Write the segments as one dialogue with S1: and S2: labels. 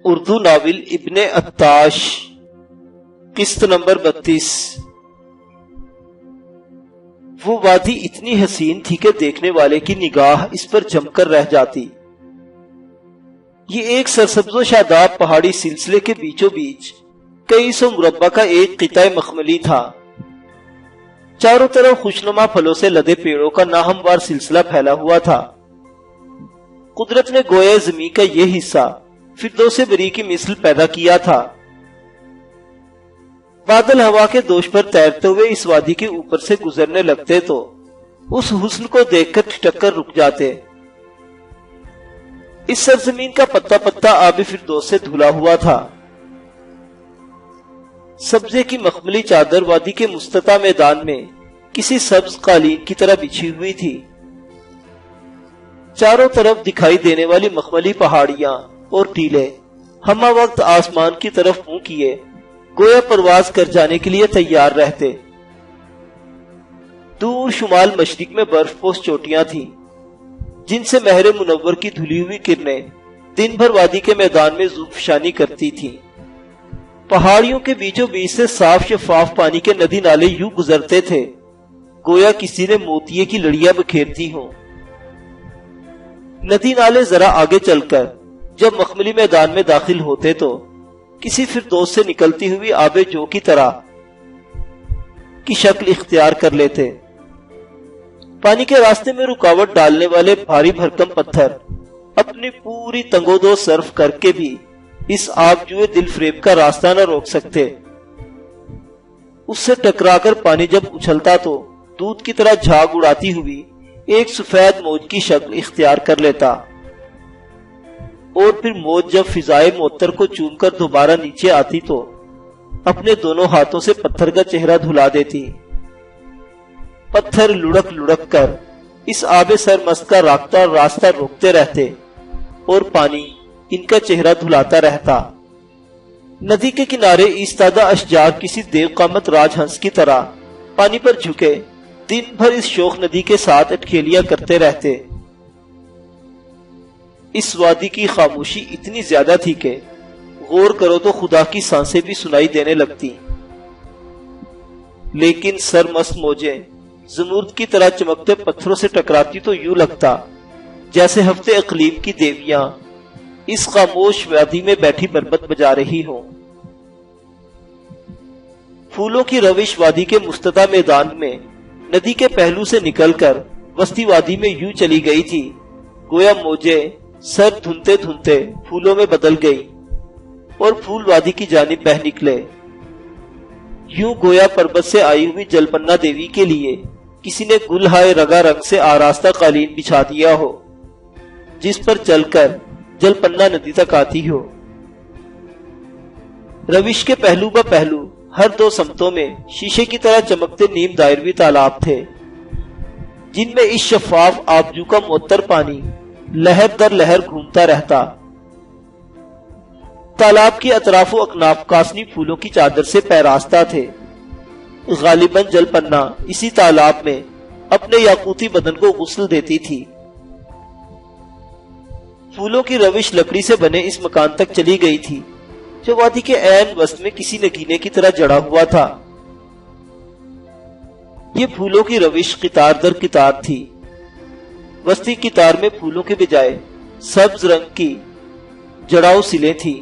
S1: Urdu novel ابن Attash, قسط number 32۔ وہ وادی اتنی حسین تھی کہ دیکھنے والے کی نگاہ اس پر جم کر رہ جاتی۔ یہ ایک سرسبز و شاداب پہاڑی سلسلے کے بیچوں بیچ کئی سو مربع کا ایک قطعہ مخملی تھا۔ چاروں طرف خوشنما پھلوں سے لدے پیڑوں کا ناہموار سلسلہ پھیلا ہوا تھا۔ قدرت نے گویا زمین کا یہ حصہ فردوس بری کی مثل پیدا کیا تھا۔ بادل ہوا کے دوش پر تیرتے ہوئے اس وادی کے اوپر سے گزرنے لگتے تو اس حسن کو دیکھ کر ٹھٹک کر رک جاتے۔ اس سرزمین کا پتا پتا آب فردوس سے دھلا ہوا تھا۔ سبزے کی مخملی چادر وادی کے مستطیل میدان میں کسی سبز قالین کی طرح بچھی ہوئی تھی۔ چاروں طرف دکھائی دینے والی مخملی پہاڑیاں اور ٹیلے ہمہ وقت آسمان کی طرف منہ کیے گویا پرواز کر جانے کے لیے تیار رہتے۔ دور شمال مشرق میں برف پوش چوٹیاں تھیں جن سے مہر منور کی دھلی ہوئی کرنیں دن بھر وادی کے میدان میں زوفشانی کرتی تھیں۔ پہاڑیوں کے بیچوں بیچ سے صاف شفاف پانی کے ندی نالے یوں گزرتے تھے گویا کسی نے موتیے کی لڑیاں بکھیرتی ہوں۔ ندی نالے ذرا آگے چل کر جب مخملی میدان میں داخل ہوتے تو کسی فردوس سے نکلتی ہوئی آب جو کی طرح کی شکل اختیار کر لیتے۔ پانی کے راستے میں رکاوٹ ڈالنے والے بھاری بھرکم پتھر اپنی پوری تنگودو صرف کر کے بھی اس آب جوئے دل فریب کا راستہ نہ روک سکتے۔ اس سے ٹکرا کر پانی جب اچھلتا تو دودھ کی طرح جھاگ اڑاتی ہوئی ایک سفید موج کی شکل اختیار کر لیتا، اور پھر موج جب فضائے معطر کو چوم کر دوبارہ نیچے آتی تو اپنے دونوں ہاتھوں سے پتھر کا چہرہ دھلا دیتی۔ پتھر لڑک لڑک کر اس آب سرمست کا راستہ روکتے رہتے اور پانی ان کا چہرہ دھلاتا رہتا۔ ندی کے کنارے ایستادہ اشجار کسی دیو قامت راج ہنس کی طرح پانی پر جھکے دن بھر اس شوخ ندی کے ساتھ اٹکھیلیاں کرتے رہتے۔ اس وادی کی خاموشی اتنی زیادہ تھی کہ غور کرو تو خدا کی سانسیں بھی سنائی دینے لگتی، لیکن سرمست موجیں زمرد کی طرح چمکتے پتھروں سے ٹکراتی تو یوں لگتا جیسے ہفتے اقلیم کی دیویاں اس خاموش وادی میں بیٹھی بربت بجا رہی ہوں۔ پھولوں کی روش وادی کے مستطیل میدان میں ندی کے پہلو سے نکل کر وسطی وادی میں یوں چلی گئی تھی گویا موجیں سر دھنتے دھنتے پھولوں میں بدل گئی اور پھول وادی کی جانب بہ نکلے، یوں گویا پربت سے آئی ہوئی جلپنا دیوی کے لیے کسی نے گل ہائے رگا رنگ سے آراستہ قالین بچھا دیا ہو جس پر چل کر جلپنا ندی تک آتی ہو۔ روش کے پہلو بہ پہلو ہر دو سمتوں میں شیشے کی طرح چمکتے نیم دائروی تالاب تھے جن میں اس شفاف آبجو کا معطر پانی لہر در لہر گھومتا رہتا۔ تالاب کی اطراف و اکناف کاسنی پھولوں کی چادر سے پیراستہ تھے۔ غالباً جلپنا اسی تالاب میں اپنے یاقوتی بدن کو غسل دیتی تھی۔ پھولوں کی روش لکڑی سے بنے اس مکان تک چلی گئی تھی جو وادی کے عین وسط میں کسی نگینے کی طرح جڑا ہوا تھا۔ یہ پھولوں کی روش قطار در قطار تھی۔ وسطی قطار میں پھولوں کے بجائے سبز رنگ کی جڑاؤ سلیں تھی۔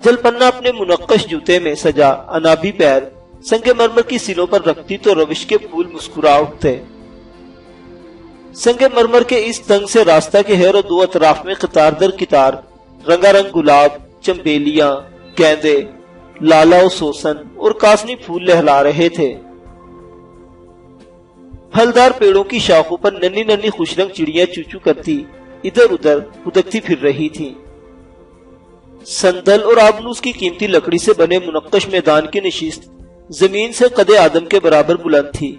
S1: جلپنا اپنے منقش جوتے میں سجا انابی پیر سنگ مرمر کی سلوں پر رکھتی تو روش کے پھول مسکرا اٹھتے۔ سنگ مرمر کے اس تنگ سے راستہ کے ہر و دو اطراف میں قطار در قطار رنگا رنگ گلاب، چمبیلیاں، گیندے، لالا و سوسن اور کاسنی پھول لہلا رہے تھے۔ پھلدار پیڑوں کی شاخوں پر ننھی ننھی خوش رنگ چڑیاں چوچو کرتی ادھر ادھر ہدکتی پھر رہی تھی۔ سندل اور آبنوس کی قیمتی لکڑی سے بنے منقش میدان کی نشست زمین سے قد آدم کے برابر بلند تھی۔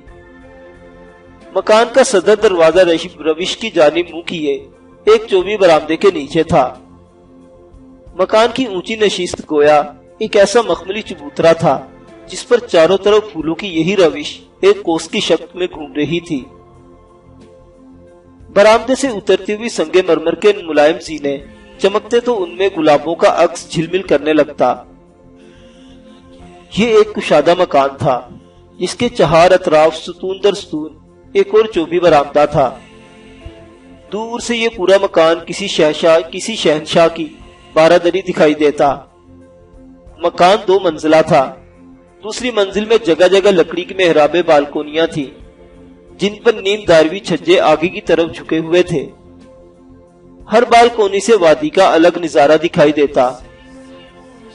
S1: مکان کا صدر دروازہ روش کی جانب منہ کیے ایک چوبی برآمدے کے نیچے تھا۔ مکان کی اونچی نشست گویا ایک ایسا مخملی چبوترا تھا جس پر چاروں طرف پھولوں کی یہی روش ایک کوس کی شکل میں گھوم رہی تھی۔ برآمدے سے اترتی ہوئی سنگ مرمر کے ملائم زینے چمکتے تو ان میں گلابوں کا عکس جھلمل کرنے لگتا۔ یہ ایک کشادہ مکان تھا جس کے چہار اطراف ستون در ستون ایک اور چوبی برآمدہ تھا۔ دور سے یہ پورا مکان کسی شہنشاہ کی بارادری دکھائی دیتا۔ مکان 2 منزلہ تھا۔ دوسری منزل میں جگہ جگہ لکڑی کی محرابیں بالکونیاں تھیں جن پر نیم دائروی چھجے آگے کی طرف جھکے ہوئے تھے۔ ہر بالکونی سے وادی کا الگ نظارہ دکھائی دیتا۔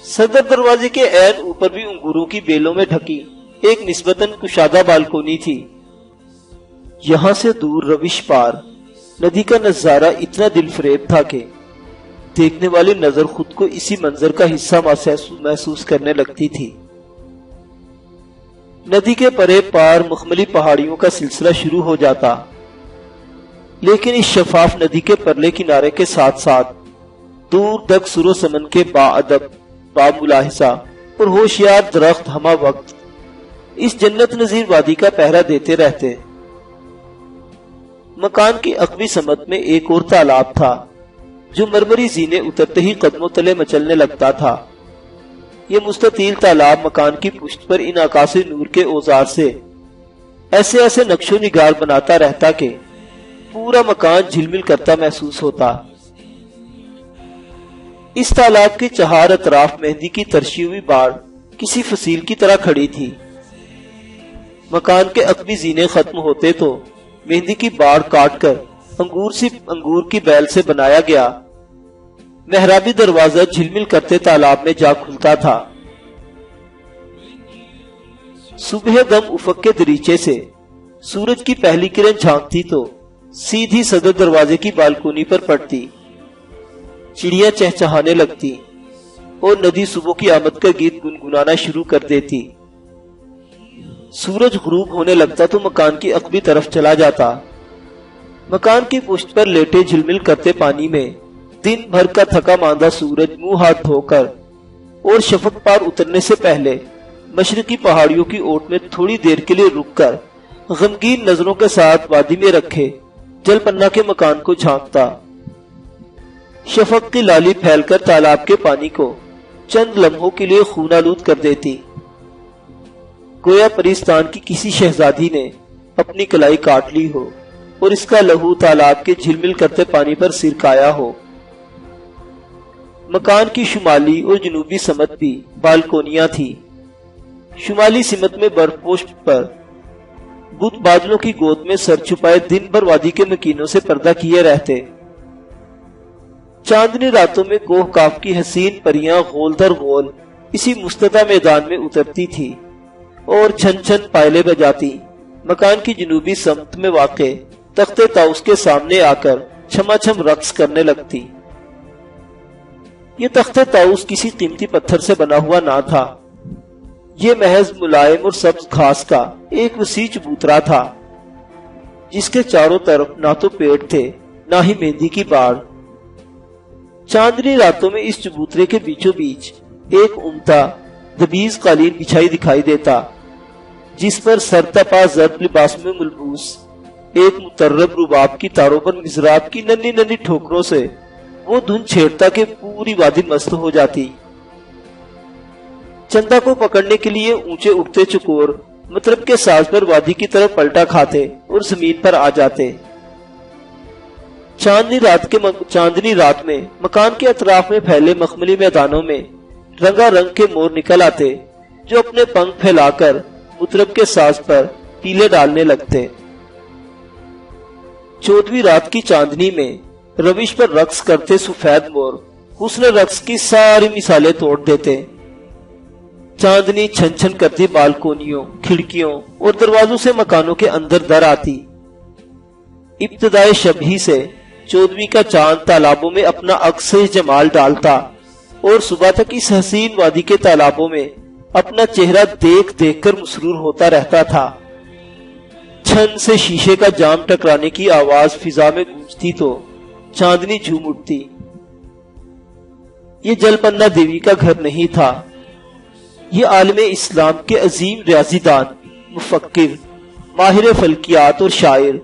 S1: صدر دروازے کے عین اوپر بھی انگوروں کی بیلوں میں ڈھکی ایک نسبتاً کشادہ بالکونی تھی۔ یہاں سے دور روش پار ندی کا نظارہ اتنا دل فریب تھا کہ دیکھنے والی نظر خود کو اسی منظر کا حصہ محسوس کرنے لگتی تھی۔ ندی کے پرے پار مخملی پہاڑیوں کا سلسلہ شروع ہو جاتا، لیکن اس شفاف ندی کے پرلے کنارے کے ساتھ ساتھ دور تک سر و سمن کے با ادب، با ملاحظہ اور ہوشیار درخت ہمہ وقت اس جنت نظیر وادی کا پہرا دیتے رہتے۔ مکان کی عقبی سمت میں ایک اور تالاب تھا جو مرمری زینے اترتے ہی قدموں تلے مچلنے لگتا تھا۔ یہ مستطیل تالاب مکان کی پشت پر انعکاس نور کے اوزار سے ایسے ایسے نقش و نگار بناتا رہتا کہ پورا مکان جھلمل کرتا محسوس ہوتا۔ اس تالاب کے چہار اطراف مہندی کی ترشی ہوئی باڑ کسی فصیل کی طرح کھڑی تھی۔ مکان کے عقبی زینے ختم ہوتے تو مہندی کی باڑ کاٹ کر انگور کی بیل سے بنایا گیا محرابی دروازہ جھلمل کرتے تالاب میں جا کھلتا تھا۔ صبح دم افق کے دریچے سے سورج کی پہلی کرن جھانکتی تو سیدھی صدر دروازے کی بالکونی پر پڑتی، چڑیاں چہچہانے لگتی اور ندی صبح کی آمد کا گیت گنگنانا شروع کر دیتی۔ سورج غروب ہونے لگتا تو مکان کی عقبی طرف چلا جاتا۔ مکان کی پشت پر لیٹے جھلمل کرتے پانی میں دن بھر کا تھکا ماندہ سورج منہ ہاتھ دھو کر اور شفق پار اترنے سے پہلے مشرقی پہاڑیوں کی اوٹ میں تھوڑی دیر کے لیے رک کر غمگین نظروں کے ساتھ وادی میں رکھے جل پنا کے مکان کو جھانکتا۔ شفق کی لالی پھیل کر تالاب کے پانی کو چند لمحوں کے لیے خون آلود کر دیتی، گویا پریستان کی کسی شہزادی نے اپنی کلائی کاٹ لی ہو اور اس کا لہو تالاب کے جھلمل کرتے پانی پر سرکایا ہو۔ مکان کی شمالی اور جنوبی سمت بھی بالکونیاں تھی۔ شمالی سمت میں برف پوش پر بت بادلوں کی گود میں سر چھپائے دن بھر وادی کے مکینوں سے پردہ کیے رہتے۔ چاندنی راتوں میں کوہ کاف کی حسین پریاں غول در غول اسی مستطیل میدان میں اترتی تھی اور چھن چھن پائلے بجاتی مکان کی جنوبی سمت میں واقع تخت طاؤس کے سامنے آ کر چھما چھم رقص کرنے لگتی۔ یہ تخت طاؤس کسی قیمتی پتھر سے بنا ہوا نہ تھا، یہ محض ملائم اور سبز گھاس کا ایک وسیع چبوترا تھا جس کے چاروں طرف نہ تو پیڑ تھے نہ ہی مہندی کی باڑ۔ چاندنی راتوں میں اس چبوترے کے بیچوں بیچ ایک عمدہ دبیز قالین بچھائی دکھائی دیتا جس پر سرتپا زرد لباس میں ملبوس ایک مترب رباب کی تاروں پر مزراب کی ننھی ننھی ٹھوکروں سے وہ دھن چھیڑتا کہ پوری وادی مست ہو جاتی۔ چندہ کو پکڑنے کے لیے اونچے اٹھتے چکور مطرب کے ساز پر وادی کی طرف پلٹا کھاتے اور زمین پر آ جاتے۔ چاندنی رات میں مکان کے اطراف میں پھیلے مخملی میدانوں میں رنگا رنگ کے مور نکل آتے جو اپنے پنکھ پھیلا کر مطرب کے ساز پر پیلے ڈالنے لگتے۔ 14ویں رات کی چاندنی میں روش پر رقص کرتے سفید مور حسن رقص کی ساری مثالیں توڑ دیتے۔ چاندنی چھن چھن کرتی بالکونیوں، کھڑکیوں اور دروازوں سے مکانوں کے اندر در آتی۔ ابتدائے شب ہی سے 14ویں کا چاند تالابوں میں اپنا عکس جمال ڈالتا اور صبح تک اس حسین وادی کے تالابوں میں اپنا چہرہ دیکھ دیکھ کر مسرور ہوتا رہتا تھا۔ چھن سے شیشے کا جام ٹکرانے کی آواز فضا میں گونجتی تو چاندنی جھوم اٹھتی۔ یہ جل پنا دیوی کا گھر نہیں تھا، یہ عالم اسلام کے عظیم ریاضی دان، مفکر، ماہر فلکیات اور شاعر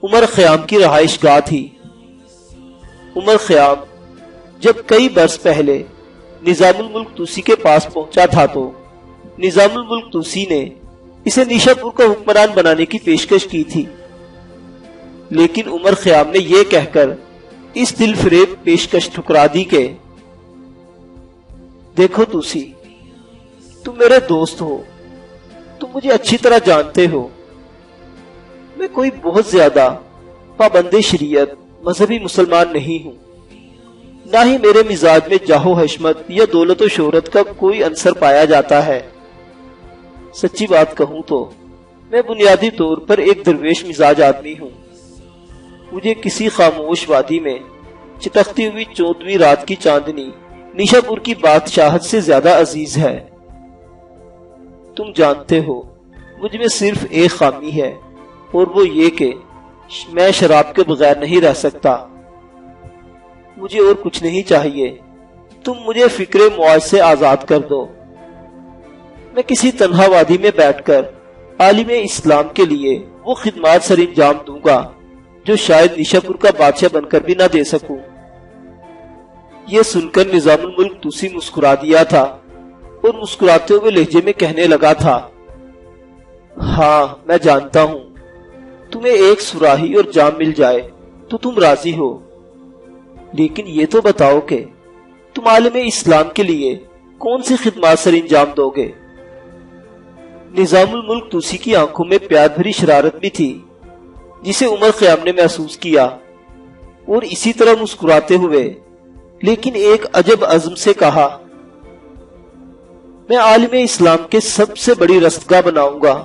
S1: عمر خیام کی رہائش گاہ تھی۔ عمر خیام جب کئی برس پہلے نظام الملک توسی کے پاس پہنچا تھا تو نظام الملک توسی نے اسے نیشا پور کا حکمران بنانے کی پیشکش کی تھی، لیکن عمر خیام نے یہ کہہ کر اس دل فریب پیشکش ٹھکرا دی کہ دیکھو توسی، تم میرے دوست ہو، تم مجھے اچھی طرح جانتے ہو، میں کوئی بہت زیادہ پابند شریعت مذہبی مسلمان نہیں ہوں، نہ ہی میرے مزاج میں جاہ و حشمت یا دولت و شہرت کا کوئی عنصر پایا جاتا ہے۔ سچی بات کہوں تو میں بنیادی طور پر ایک درویش مزاج آدمی ہوں۔ مجھے کسی خاموش وادی میں چٹکتی ہوئی 14ویں رات کی چاندنی نیشا پور کی بادشاہت سے زیادہ عزیز ہے۔ تم جانتے ہو مجھ میں صرف ایک خامی ہے، اور وہ یہ کہ میں شراب کے بغیر نہیں رہ سکتا۔ مجھے اور کچھ نہیں چاہیے، تم مجھے فکر معاش سے آزاد کر دو۔ میں کسی تنہا وادی میں بیٹھ کر عالم اسلام کے لیے وہ خدمات سر انجام دوں گا جو شاید نیشا پور کا بادشاہ بن کر بھی نہ دے سکوں۔ یہ سن کر نظام الملک توسی مسکرا دیا تھا اور مسکراتے ہوئے لہجے میں کہنے لگا تھا، ہاں میں جانتا ہوں، تمہیں ایک سراہی اور جام مل جائے تو تم راضی ہو، لیکن یہ تو بتاؤ کہ تم عالم اسلام کے لیے کون سی خدمات سر انجام دو گے؟ نظام الملک توسی کی آنکھوں میں پیار بھری شرارت بھی تھی، جسے عمر خیام نے محسوس کیا، اور اسی طرح مسکراتے ہوئے لیکن ایک عجب عزم سے کہا، میں عالم اسلام کے سب سے بڑی رستگاہ بناؤں گا۔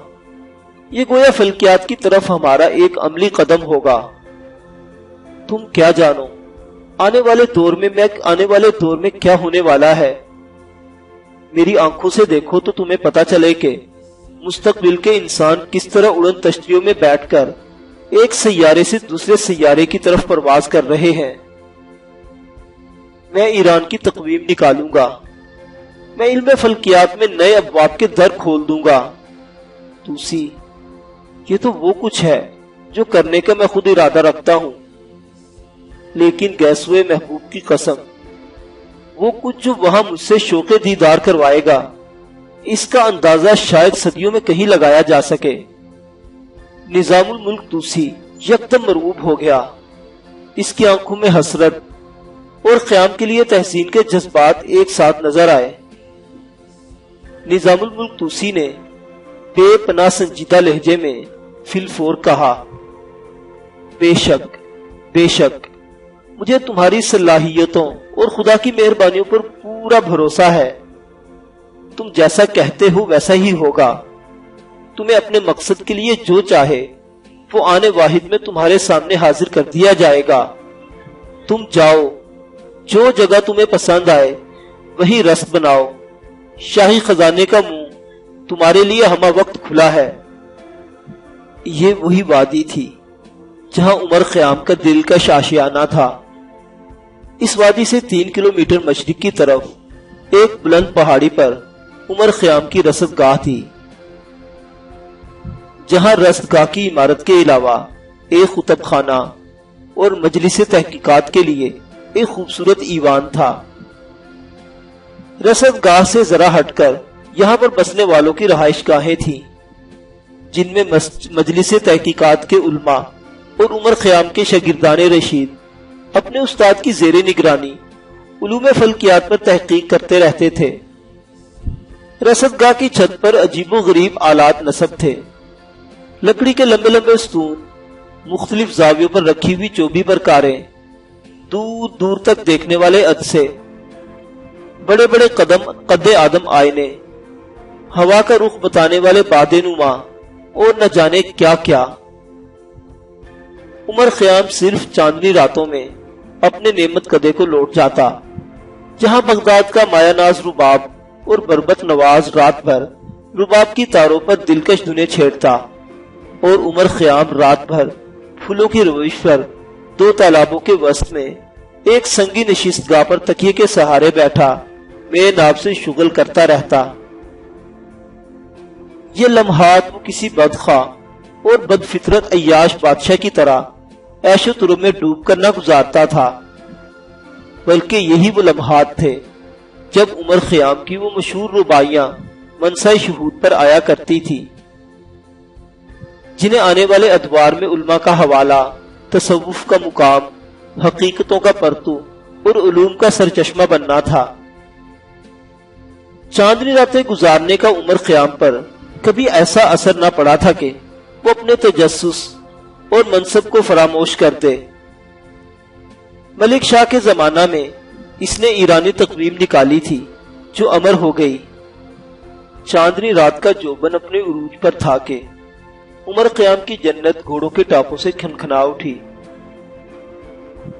S1: یہ گویا فلکیات کی طرف ہمارا ایک عملی قدم ہوگا۔ تم کیا جانو آنے والے دور میں کیا ہونے والا ہے؟ میری آنکھوں سے دیکھو تو تمہیں پتا چلے کہ مستقبل کے انسان کس طرح اڑن تشتیوں میں بیٹھ کر ایک سیارے سے دوسرے سیارے کی طرف پرواز کر رہے ہیں۔ میں ایران کی تقویم نکالوں گا، میں علم فلکیات میں نئے ابواب کے در کھول دوں گا۔ توسی، یہ تو وہ کچھ ہے جو کرنے کا میں خود ارادہ رکھتا ہوں، لیکن گیسوئے محبوب کی قسم، وہ کچھ جو وہاں مجھ سے شوق دیدار کروائے گا، اس کا اندازہ شاید صدیوں میں کہیں لگایا جا سکے۔ نظام الملک توسی یکدم مرعوب ہو گیا۔ اس کی آنکھوں میں حسرت اور قیام کے لیے تحسین کے جذبات ایک ساتھ نظر آئے۔ نظام الملک توسی نے بے پناہ سنجیدہ لہجے میں فی الفور کہا، بے شک مجھے تمہاری صلاحیتوں اور خدا کی مہربانیوں پر پورا بھروسہ ہے۔ تم جیسا کہتے ہو ویسا ہی ہوگا۔ تمہیں اپنے مقصد کے لیے جو چاہے وہ آنے واحد میں تمہارے سامنے حاضر کر دیا جائے گا۔ تم جاؤ، جو جگہ تمہیں پسند آئے وہیں رسم بناؤ۔ شاہی خزانے کا منہ تمہارے لیے ہمہ وقت کھلا ہے۔ یہ وہی وادی تھی جہاں عمر خیام کا دل کا شاشیانہ تھا۔ اس وادی سے 3 کلومیٹر مشرق کی طرف ایک بلند پہاڑی پر عمر خیام کی رصد گاہ تھی، جہاں رصد گاہ کی عمارت کے علاوہ ایک خطب خانہ اور مجلس تحقیقات کے لیے ایک خوبصورت ایوان تھا۔ رصد گاہ سے ذرا ہٹ کر یہاں پر بسنے والوں کی رہائش گاہیں تھیں، جن میں مجلس تحقیقات کے علماء اور عمر خیام کے شاگردان رشید اپنے استاد کی زیر نگرانی علوم فلکیات پر تحقیق کرتے رہتے تھے۔ رصد گاہ کی چھت پر عجیب و غریب آلات نصب تھے، لکڑی کے لمبے لمبے ستون، مختلف زاویوں پر رکھی ہوئی چوبی پر کاریں، دور دور تک دیکھنے والے عدسے، بڑے بڑے قد آدم آئینے، ہوا کا رخ بتانے والے باد نما اور نہ جانے کیا کیا۔ عمر خیام صرف چاندنی راتوں میں اپنے نعمت قدے کو لوٹ جاتا، جہاں بغداد کا مایہ ناز رباب اور بربت نواز رات بھر رباب کی تاروں پر دلکش دھنیں چھیڑتا، اور عمر خیام رات بھر پھولوں کی روش پر 2 تالابوں کے وسط میں ایک سنگی نشست گاہ پر تکیے کے سہارے بیٹھا میں ناب سے شغل کرتا رہتا۔ یہ لمحات وہ کسی بدخواہ اور بد فطرت عیاش بادشاہ کی طرح عیش و طرب میں ڈوب کر نہ گزارتا تھا، بلکہ یہی وہ لمحات تھے جب عمر خیام کی وہ مشہور رباعیاں منصہ شہود پر آیا کرتی تھی، جنہیں آنے والے ادوار میں علماء کا حوالہ، تصوف کا مقام، حقیقتوں کا پرتو اور علوم کا سرچشمہ بننا تھا۔ چاندنی راتیں گزارنے کا عمر خیام پر کبھی ایسا اثر نہ پڑا تھا کہ وہ اپنے تجسس اور منصب کو فراموش کر دے۔ ملک شاہ کے زمانہ میں اس نے ایرانی تقویم نکالی تھی جو امر ہو گئی۔ چاندنی رات کا جوبن اپنے عروج پر تھا کہ عمر خیام کی جنت گھوڑوں کے ٹاپوں سے کھنکھنا اٹھی۔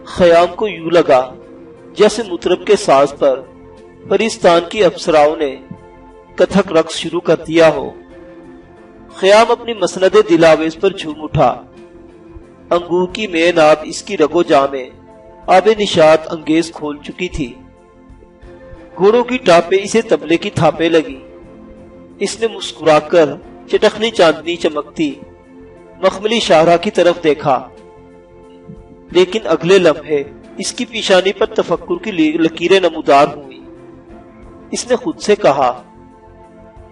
S1: خیام کو یوں لگا جیسے مطرب کے ساز پر پریستان کی افسراؤں نے کتھک رقص شروع کر دیا ہو۔ خیام اپنی مسند دلاویز پر جھوم اٹھا۔ انگور کی مے ناب اس کی رگ و جاں میں آب نشاط انگیز کھول چکی تھی۔ گھوڑوں کی ٹاپیں اسے تبلے کی تھاپیں لگی۔ اس نے مسکرا کر چٹخنی چاندنی چمکتی مخملی شاہراہ کی طرف دیکھا، لیکن اگلے لمحے اس کی پیشانی پر تفکر کی لکیریں نمودار ہوئیں۔ اس نے خود سے کہا،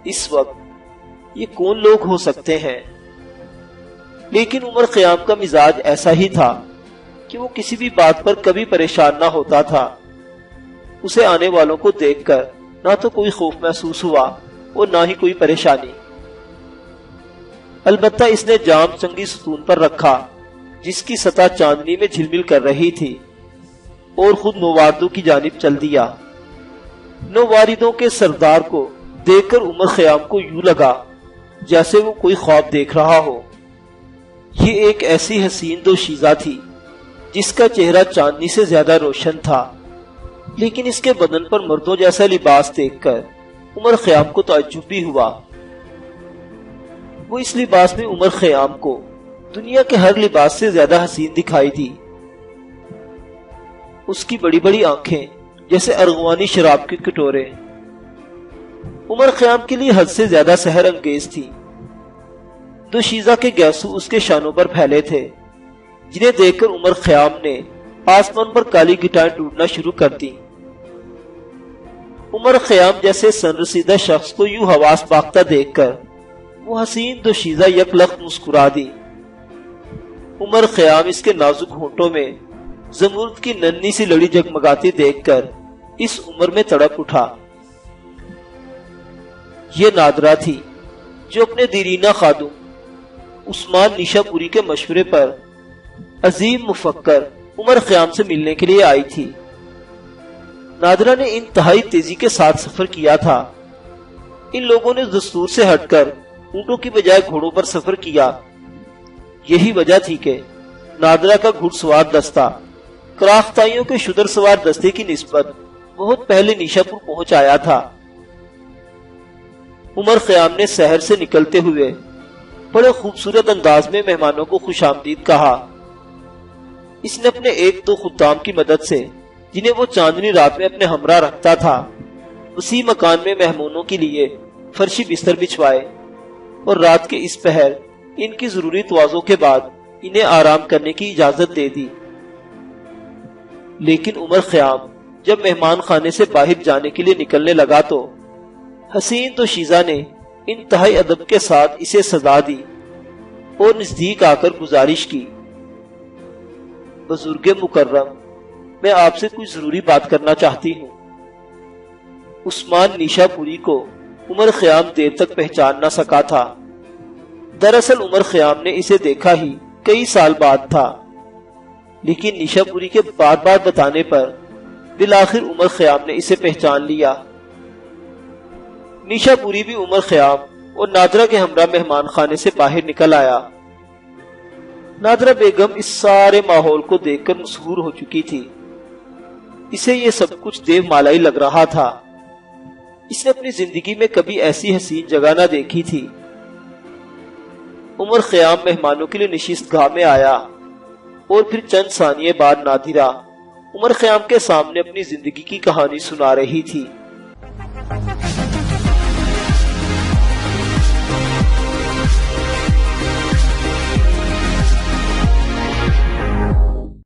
S1: اس وقت یہ کون لوگ ہو سکتے ہیں؟ لیکن عمر خیام کا مزاج ایسا ہی تھا کہ وہ کسی بھی بات پر کبھی پریشان نہ ہوتا تھا۔ اسے آنے والوں کو دیکھ کر نہ تو کوئی خوف محسوس ہوا اور نہ ہی کوئی پریشانی۔ البتہ اس نے جام سنگی ستون پر رکھا جس کی سطح چاندنی میں جھلمل کر رہی تھی، اور خود نوواردوں کی جانب چل دیا۔ نوواردوں کے سردار کو دیکھ کر عمر خیام کو یوں لگا جیسے وہ کوئی خواب دیکھ رہا ہو۔ یہ ایک ایسی حسین دوشیزہ تھی جس کا چہرہ چاندنی سے زیادہ روشن تھا، لیکن اس کے بدن پر مردوں جیسا لباس دیکھ کر عمر خیام کو تعجب بھی ہوا۔ وہ اس لباس میں عمر خیام کو دنیا کے ہر لباس سے زیادہ حسین دکھائی دی۔ اس کی بڑی بڑی آنکھیں جیسے ارغوانی شراب کے کٹورے عمر خیام کے لیے حد سے زیادہ سحر انگیز تھی۔ دوشیزہ کے گیسو اس کے شانوں پر پھیلے تھے، جنہیں دیکھ کر عمر خیام نے آسمان پر کالی گٹائیں ٹوٹنا شروع کر دی۔ عمر خیام جیسے سن رسیدہ شخص کو یوں حواس باختہ دیکھ کر وہ حسین دوشیزہ یک لخت مسکرا دی۔ عمر خیام اس کے نازک ہونٹوں میں زمرد کی ننھی سی لڑی جگمگاتی دیکھ کر اس عمر میں تڑپ اٹھا۔ یہ نادرہ تھی جو اپنے دیرینہ خادم عثمان نیشا پوری کے مشورے پر عظیم مفکر عمر خیام سے ملنے کے لیے آئی تھی۔ نادرہ نے انتہائی تیزی کے ساتھ سفر کیا تھا۔ ان لوگوں نے دستور سے ہٹ کر اونٹوں کی بجائے گھوڑوں پر سفر کیا۔ یہی وجہ تھی کہ نادرہ کا گھڑ سوار دستہ کراختائیوں کے شدر سوار دستے کی نسبت بہت پہلے نیشا پور پہنچ آیا تھا۔ عمر خیام نے شہر سے نکلتے ہوئے بڑے خوبصورت انداز میں مہمانوں کو خوش آمدید کہا۔ اس نے اپنے ایک دو خدام کی مدد سے، جنہیں وہ چاندنی رات میں اپنے ہمراہ رکھتا تھا، اسی مکان میں مہمانوں کے لیے فرشی بستر بچھوائے، اور رات کے اس پہر ان کی ضروری تواضع کے بعد انہیں آرام کرنے کی اجازت دے دی۔ لیکن عمر خیام جب مہمان خانے سے باہر جانے کے لیے نکلنے لگا تو حسین دوشیزہ نے انتہائی ادب کے ساتھ اسے سزا دی اور نزدیک آ کر گزارش کی، بزرگ مکرم، میں آپ سے کوئی ضروری بات کرنا چاہتی ہوں۔ عثمان نیشا پوری کو عمر خیام دیر تک پہچان نہ سکا تھا۔ دراصل عمر خیام نے اسے دیکھا ہی کئی سال بعد تھا، لیکن نیشا پوری کے بار بار بتانے پر بالآخر عمر خیام نے اسے پہچان لیا۔ نیشا پوری بھی عمر خیام اور نادرہ کے ہمراہ مہمان خانے سے باہر نکل آیا۔ نادرہ بیگم اس سارے ماحول کو دیکھ کر مسحور ہو چکی تھی۔ اسے یہ سب کچھ دیو مالائی لگ رہا تھا۔ اس نے اپنی زندگی میں کبھی ایسی حسین جگہ نہ دیکھی تھی۔ عمر خیام مہمانوں کے لیے نشست گاہ میں آیا، اور پھر چند ثانیے بعد نادرہ عمر خیام کے سامنے اپنی زندگی کی کہانی سنا رہی تھی۔